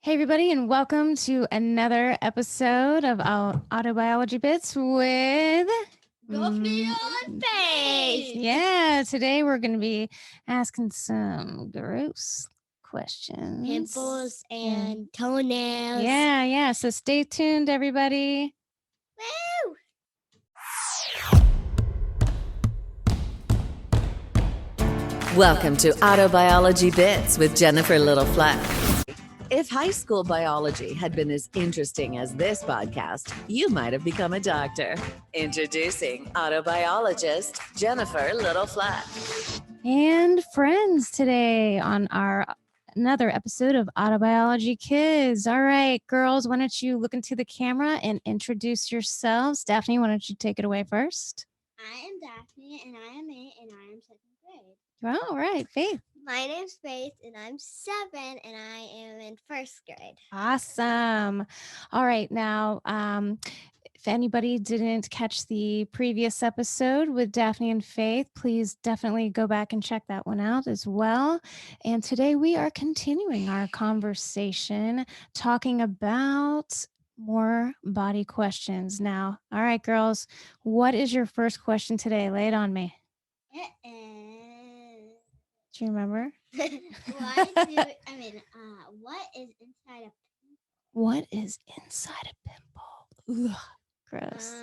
Hey, everybody, and welcome to another episode of our Autobiology Bits with Daphne and Faith. Yeah, today we're going to be asking some gross questions. Pimples and toenails. Yeah. So stay tuned, everybody. Woo! Welcome to Autobiology Bits with Jennifer Little Fleck. If high school biology had been as interesting as this podcast, you might have become a doctor. Introducing autobiologist Jennifer Little Fleck. And friends today on our another episode of Autobiology Kids. All right, girls, why don't you look into the camera and introduce yourselves? Daphne, why don't you take it away first? I am Daphne, and I am 8, and I am 2nd grade. All right, Faith. My name's Faith, and I'm 7, and I am in 1st grade. Awesome. All right, now, if anybody didn't catch the previous episode with Daphne and Faith, please definitely go back and check that one out as well. And today we are continuing our conversation talking about more body questions. Now, all right, girls, what is your first question today? Lay it on me. It is. Do you remember? What is inside a pimple? What is inside a pimple? Ugh, gross.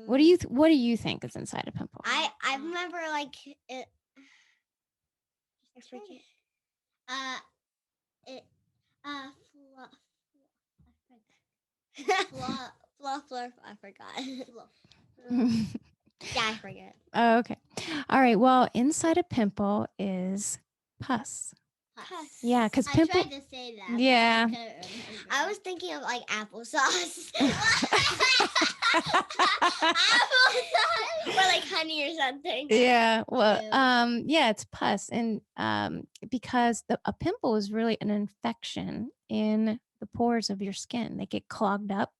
What do you think is inside a pimple? I remember like it. I forget. Fluff. I forgot. Yeah, I forget. Oh, okay. All right. Well, inside a pimple is pus. Pus. Yeah, because I pimple. tried to say that. Yeah. I was thinking of like applesauce. Applesauce. Or like honey or something. Yeah. Well, Ew. yeah, it's pus, and because a pimple is really an infection in the pores of your skin. They get clogged up,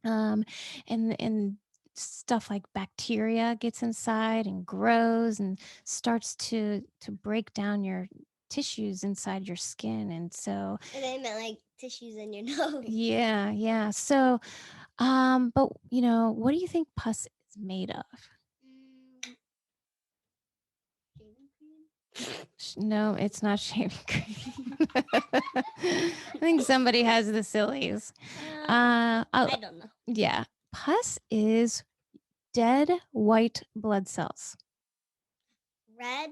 and stuff like bacteria gets inside and grows and starts to break down your tissues inside your skin, and so And I meant like tissues in your nose. yeah. So, but what do you think pus is made of? Shaving cream? No, it's not shaving cream. I think somebody has the sillies. I don't know. Yeah, pus is dead white blood cells. Red,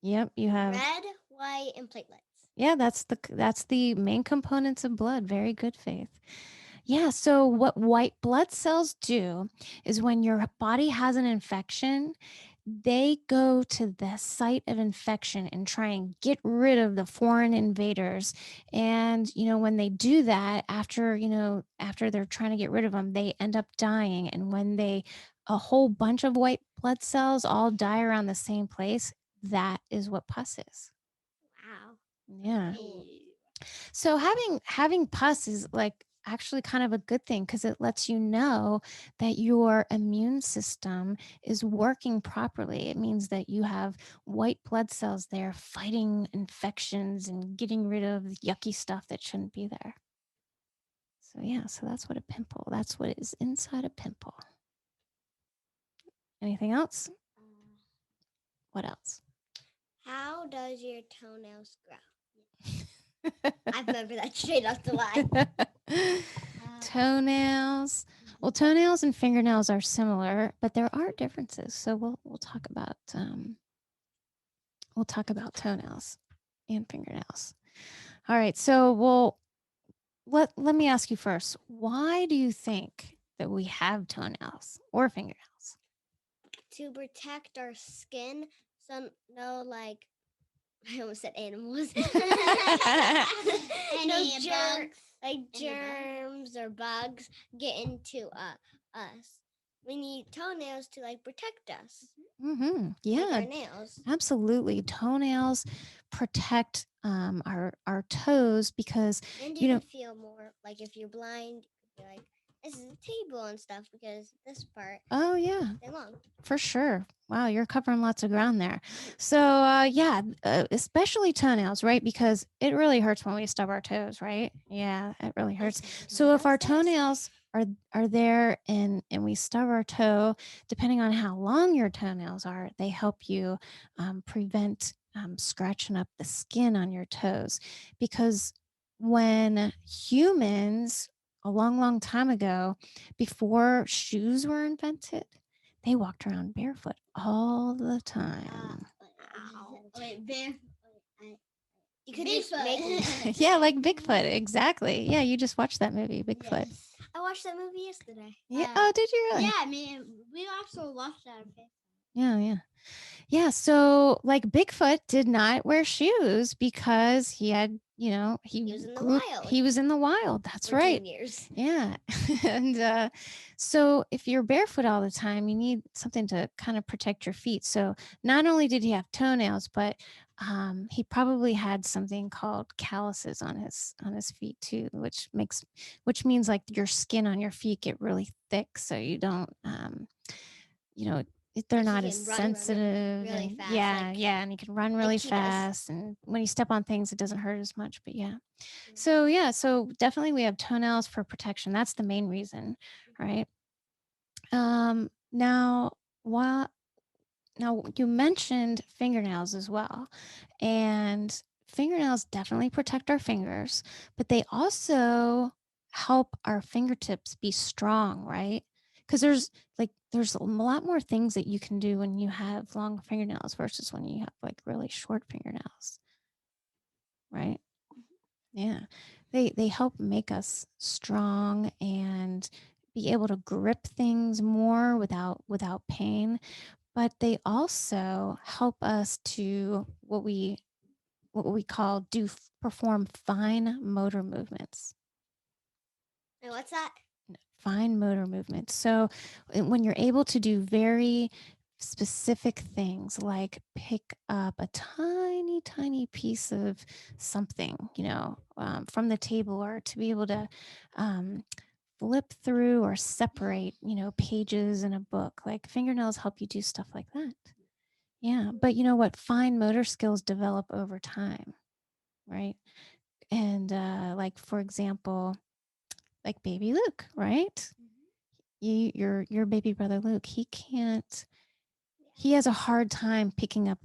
Yep, you have. red, white, and platelets. Yeah, that's the main components of blood. Very good, Faith. Yeah, so what white blood cells do is when your body has an infection, they go to the site of infection and try and get rid of the foreign invaders. And, when they do that, after they're trying to get rid of them, they end up dying. And when a whole bunch of white blood cells all die around the same place, that is what pus is. Wow. Yeah. Ew. So having pus is like actually kind of a good thing because it lets you know that your immune system is working properly. It means that you have white blood cells there fighting infections and getting rid of the yucky stuff that shouldn't be there. So yeah, so that's what is inside a pimple. Anything else? What else? How does your toenails grow? I remember that straight off the line. Toenails. Well, toenails and fingernails are similar, but there are differences. So we'll talk about toenails and fingernails. All right. So let me ask you first. Why do you think that we have toenails or fingernails? To protect our skin, so no like I almost said animals. Germs or bugs get into us. We need toenails to like protect us. Mm-hmm. Yeah, like our nails. Absolutely. Toenails protect our toes because And you can feel more like if you're blind, you're like this is a table and stuff because this part Oh, yeah. they long. For sure. Wow, you're covering lots of ground there. So, yeah, especially toenails, right? Because it really hurts when we stub our toes, right? Yeah, it really hurts. So, if our toenails are there and we stub our toe, depending on how long your toenails are, they help you prevent scratching up the skin on your toes. Because when humans, a long, long time ago, before shoes were invented, they walked around barefoot all the time. Wait, bear. You could just make it. Yeah, like Bigfoot. Exactly. Yeah, you just watched that movie, Bigfoot. Yes. I watched that movie yesterday. Yeah. Oh, did you really? Yeah, I mean, we also watched that. Yeah, yeah. Yeah, so like Bigfoot did not wear shoes because he had, he was in the wild. He was in the wild. That's For right. 10 years. Yeah. And so if you're barefoot all the time, you need something to kind of protect your feet. So not only did he have toenails, but he probably had something called calluses on his feet too, which means like your skin on your feet get really thick, so you don't you know they're Like not you as can run sensitive really and fast, yeah, like- yeah, and you can run really he does. fast, and when you step on things it doesn't hurt as much, but yeah. So yeah, so definitely we have toenails for protection. That's the main reason, right? Now, what now you mentioned fingernails as well. And fingernails definitely protect our fingers, but they also help our fingertips be strong, right? Because there's a lot more things that you can do when you have long fingernails versus when you have like really short fingernails, right? Yeah. They help make us strong and be able to grip things more without pain, but they also help us to what we call perform fine motor movements. And what's that? Fine motor movements. So when you're able to do very specific things like pick up a tiny, tiny piece of something, from the table, or to be able to um, flip through or separate, pages in a book, like fingernails help you do stuff like that. Yeah. But you know what? Fine motor skills develop over time, right? And like, for example, like baby Luke, right? Your baby brother Luke, he has a hard time picking up,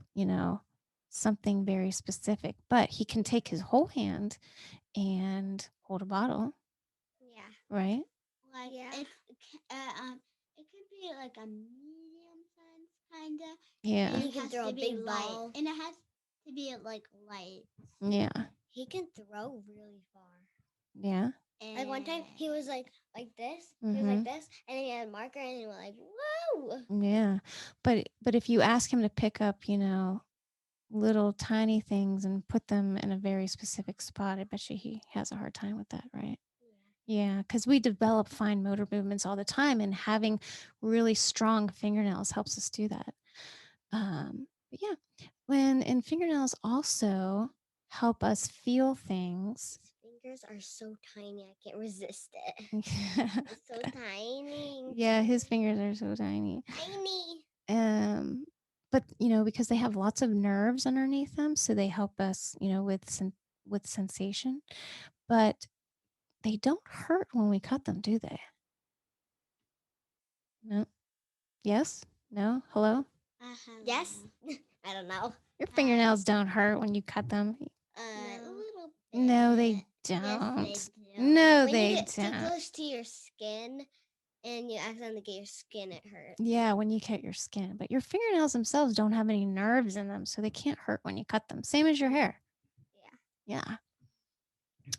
something very specific, but he can take his whole hand and hold a bottle, Yeah. right? Like it could be like a medium size kind of. Yeah. And he can throw a big ball. And it has to be like light. Yeah. He can throw really far. Yeah. And like one time he was like this. He was like this, and then he had a marker, and he went like, "Whoa!" Yeah. But if you ask him to pick up, little tiny things and put them in a very specific spot, I bet you he has a hard time with that, right? Yeah, because we develop fine motor movements all the time, and having really strong fingernails helps us do that. But yeah, and fingernails also help us feel things. His fingers are so tiny, I can't resist it. Yeah, It's so tiny. his fingers are so tiny. Tiny. But because they have lots of nerves underneath them, so they help us, with sensation. But they don't hurt when we cut them, do they? No. Yes? No? Hello? Yes. I don't know. Your fingernails don't hurt when you cut them. A little bit. No, they don't. No, When they you get too don't. close to your skin and you accidentally get your skin, it hurts. Yeah, when you cut your skin. But your fingernails themselves don't have any nerves in them, so they can't hurt when you cut them. Same as your hair. Yeah. Yeah.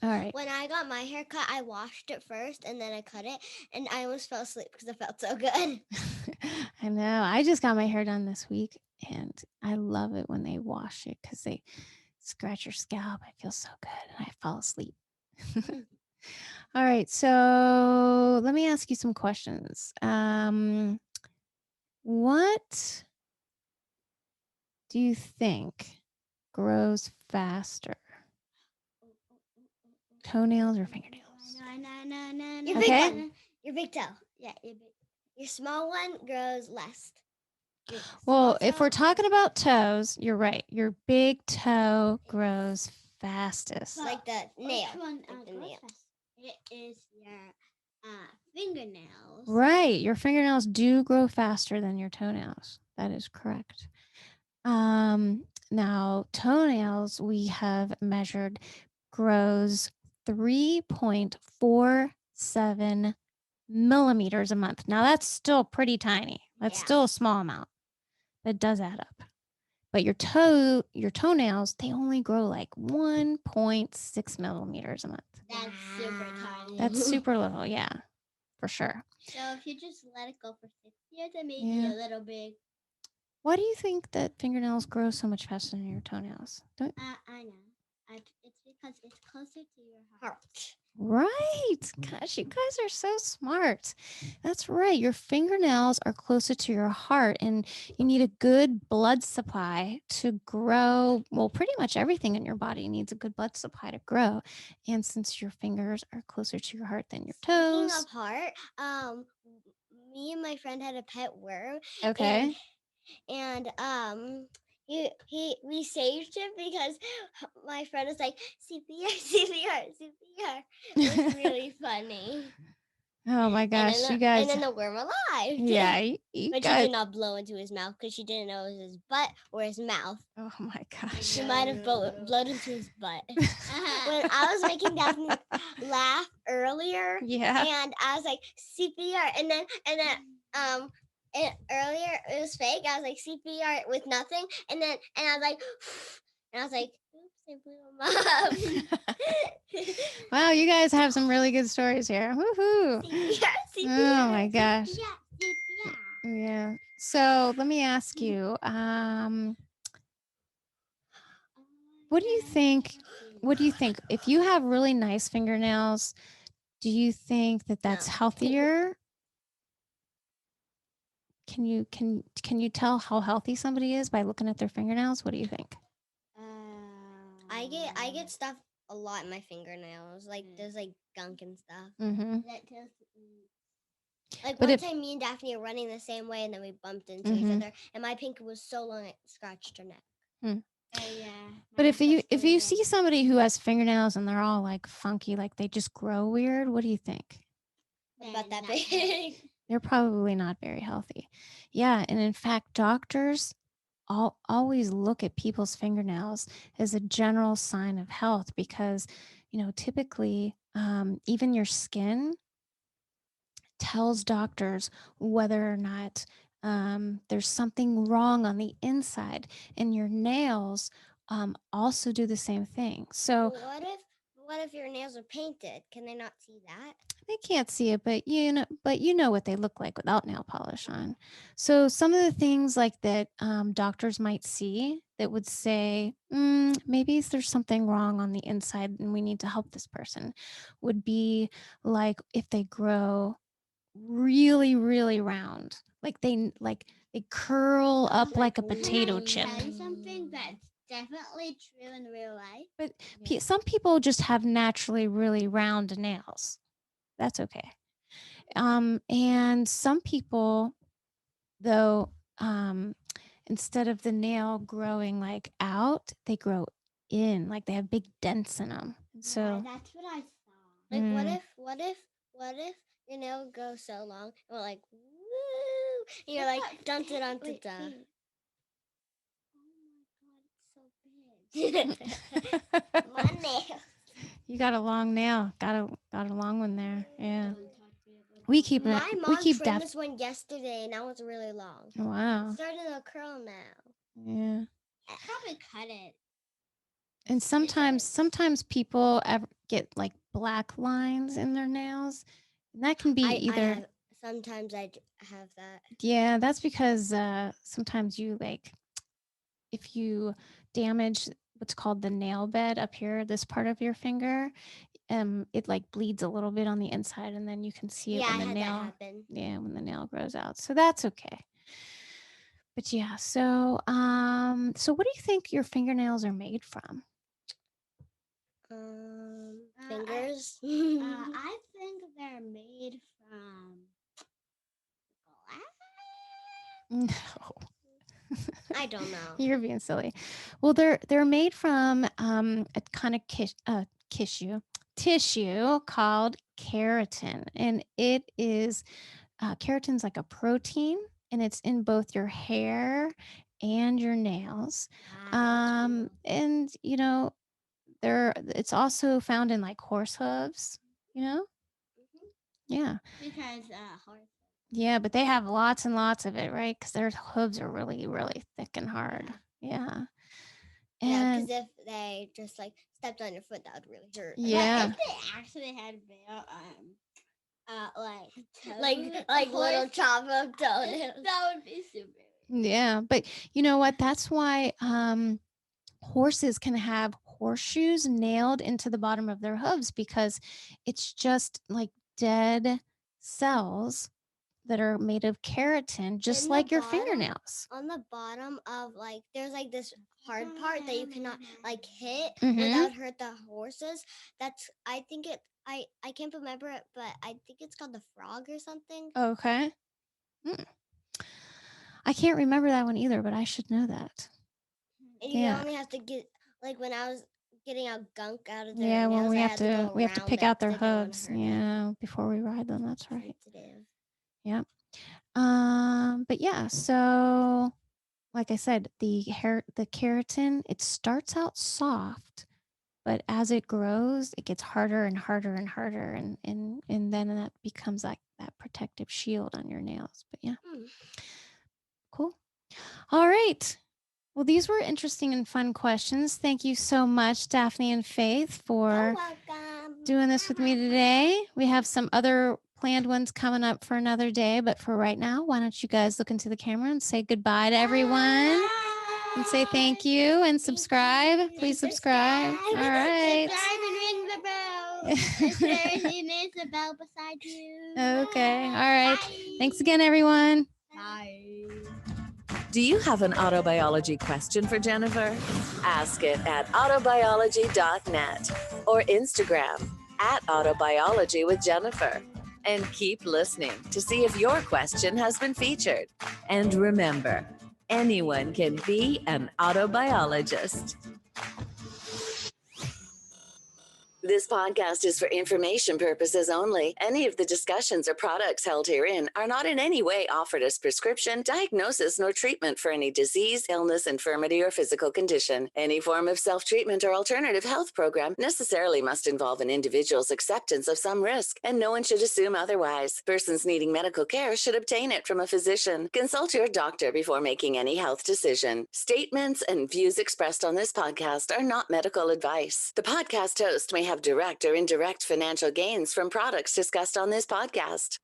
All right. When I got my hair cut, I washed it first and then I cut it, and I almost fell asleep because it felt so good. I know. I just got my hair done this week, and I love it when they wash it because they scratch your scalp. I feel so good, and I fall asleep. All right. So let me ask you some questions. What do you think grows faster? Toenails or fingernails? Your Okay. big one. Your big toe. Yeah, your small one grows less. Your Well, small if toe- we're talking about toes, you're right. Your big toe grows fastest. like the nail. Which one like the grows nail. fast? It is your fingernails. Right. Your fingernails do grow faster than your toenails. That is correct. Now, toenails we have measured grows 3.47 millimeters a month. Now, that's still pretty tiny. That's Yeah. still a small amount, but it does add up. But your toenails, they only grow like 1.6 millimeters a month. That's super tiny. That's super little, yeah, for sure. So if you just let it go for 6 years, it may be Yeah. a little big. Why do you think that fingernails grow so much faster than your toenails? I know. It's because it's closer to your heart. Right. Gosh, you guys are so smart. That's right. Your fingernails are closer to your heart, and you need a good blood supply to grow. Well, pretty much everything in your body needs a good blood supply to grow. And since your fingers are closer to your heart than your toes. Speaking of heart, me and my friend had a pet worm. Okay. And we saved him because my friend was like CPR, CPR, CPR. It was really funny. Oh my gosh, you guys. And then the worm alive. Yeah, you But guys. she did not blow into his mouth because she didn't know it was his butt or his mouth. Oh my gosh. She might have blown into his butt. When I was making Daphne laugh earlier, Yeah. and I was like CPR, and then earlier it was fake. I was like CPR with nothing, and I was like, and I was like, oops, I blew him up. Wow, you guys have some really good stories here. Woohoo. CPR, Oh my gosh. Yeah. Yeah. So let me ask you, what do you think? What do you think? If you have really nice fingernails, do you think that that's No. healthier? Can you tell how healthy somebody is by looking at their fingernails? What do you think? I get stuff a lot in my fingernails. Like there's like gunk and stuff. Mm-hmm. Like But one if- time, me and Daphne were running the same way, and then we bumped into each Mhm. other, and my pinky was so long it scratched her neck. Yeah. But if you see somebody who has fingernails and they're all like funky, like they just grow weird, what do you think? About that big. They're probably not very healthy. Yeah, and in fact, doctors always look at people's fingernails as a general sign of health because, typically, even your skin tells doctors whether or not there's something wrong on the inside, and your nails also do the same thing. So What if your nails are painted? Can they not see that? they can't see it, but you know what they look like without nail polish on. So some of the things like that doctors might see that would say maybe there's something wrong on the inside and we need to help this person would be like if they grow really, really round, like they curl up like a potato chip. Tell you something that's definitely true in real life. But some people just have naturally really round nails. That's okay. And some people, though, instead of the nail growing like out, they grow in, like they have big dents in them. So Yeah, that's what I saw. Like what if your nail goes so long and we're like woo, and you're like dun dun dun dun dun. Oh my god, it's so big. My nail. you got a long nail. Got a long one there. Yeah. We keep My mom trimmed Daph- this one yesterday, and now it's really long. Wow. It's starting to curl now. Yeah. Probably cut it. And sometimes people get like black lines in their nails. And that can be either sometimes I have that. Yeah, that's because sometimes you if you damage what's called the nail bed up here, this part of your finger, it like bleeds a little bit on the inside, and then you can see it Yeah, I when the had nail, that happen. yeah, when the nail grows out. So that's okay. But yeah, so what do you think your fingernails are made from? Fingers. I think they're made from I don't know. You're being silly. Well, they're made from a kind of tissue called keratin, and it is keratin's like a protein, and it's in both your hair and your nails. Wow, that's cool. And it's also found in like horse hooves. You know, Mhm. yeah. Because horse. Yeah, but they have lots and lots of it, right? Because their hooves are really, really thick and hard. Yeah. Yeah, And because if they just like stepped on your foot, that would really hurt. yeah. What if they actually had real like little chop up toenails. That would be super. Yeah. But you know what? That's why horses can have horseshoes nailed into the bottom of their hooves because it's just like dead cells that are made of keratin, just In the like your bottom? fingernails. On the bottom of like there's like this hard part that you cannot like hit Mhm. without hurt the horses. That's I think it I can't remember it, but I think it's called the frog or something. Okay. I can't remember that one either, but I should know that. And you Yeah. only have to get like when I was getting out gunk out of their Yeah, when nails, we I have had to go we have to around pick it out their 'cause I didn't wanna hooves. hurt them. Yeah, before we ride them. That's right. Sensitive. Yep. But yeah, so like I said, the keratin, it starts out soft, but as it grows, it gets harder and harder and harder, and then that becomes like that protective shield on your nails. But yeah, Hmm. cool. All right. Well, these were interesting and fun questions. Thank you so much, Daphne and Faith, You're for welcome. doing this with me today. We have some other planned ones coming up for another day, but for right now, why don't you guys look into the camera and say goodbye to everyone and say thank you and subscribe. Please subscribe. All right. Subscribe and ring the bell. If there's a bell beside you. Okay. All right. Bye. Thanks again, everyone. Bye. Do you have an autobiology question for Jennifer? Ask it at autobiology.net or Instagram at autobiology with Jennifer. And keep listening to see if your question has been featured. And remember, anyone can be an autobiologist. This podcast is for information purposes only. Any of the discussions or products held herein are not in any way offered as prescription, diagnosis, nor treatment for any disease, illness, infirmity, or physical condition. Any form of self-treatment or alternative health program necessarily must involve an individual's acceptance of some risk, and no one should assume otherwise. Persons needing medical care should obtain it from a physician. Consult your doctor before making any health decision. Statements and views expressed on this podcast are not medical advice. The podcast host may have direct or indirect financial gains from products discussed on this podcast.